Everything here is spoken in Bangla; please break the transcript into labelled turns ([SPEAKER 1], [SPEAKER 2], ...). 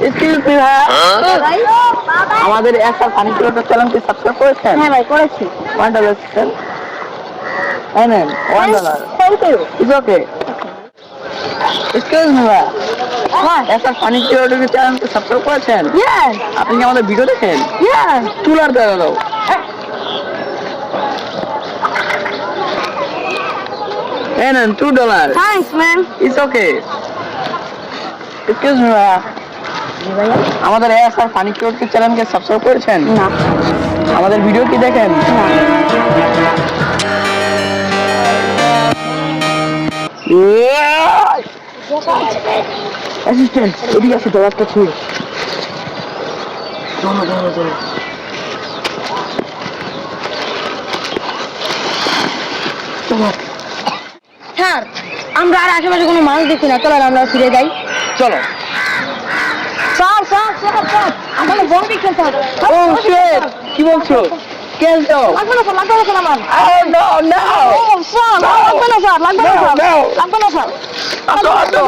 [SPEAKER 1] এক্সকিউজ মি ভাই, আমাদের একটা পানি কিলোমিটার চ্যানেলকে সাবস্ক্রাইব করেছেন?
[SPEAKER 2] হ্যাঁ ভাই করেছি।
[SPEAKER 1] $1 স্যার। এই নেন $1।
[SPEAKER 2] Thank you.
[SPEAKER 1] It's okay. Excuse me ভাই,
[SPEAKER 2] হ্যাঁ
[SPEAKER 1] একটা পানি কিলোমিটার চ্যানেলকে সাবস্ক্রাইব করেছেন?
[SPEAKER 2] ইয়েস
[SPEAKER 1] আপনি কি আমাদের ভিডিও দেখেন?
[SPEAKER 2] ইয়েস।
[SPEAKER 1] টুলার দাও। এই নেন $2।
[SPEAKER 2] Thanks man.
[SPEAKER 1] It's okay. Excuse me ভাই,
[SPEAKER 2] ভাইয়া
[SPEAKER 1] আমাদের এসআর ফানি কিউটি চ্যানেলকে সাবস্ক্রাইব করেছেন?
[SPEAKER 2] না
[SPEAKER 1] আমাদের ভিডিও কি দেখেন?
[SPEAKER 2] না
[SPEAKER 1] অ্যাসিস্ট্যান্ট এদিকে আসো, একটা ছিল। চলো।
[SPEAKER 2] স্যার আমরা আর আশেপাশে কোনো মানুষ দেখি না, চলো আমরা ফিরে যাই।
[SPEAKER 1] চলো।
[SPEAKER 2] স্যার স্যার স্যার স্যার আমার বড় দেখছেন স্যার।
[SPEAKER 1] ও শিট, কি বলছো? কেন তো?
[SPEAKER 2] লাগবে না স্যার, লাগবে না স্যার আমার।
[SPEAKER 1] No no.
[SPEAKER 2] ও স্যার লাগবে না স্যার, লাগবে না স্যার,
[SPEAKER 1] No, no.
[SPEAKER 2] লাগবে না স্যার।
[SPEAKER 1] আসো।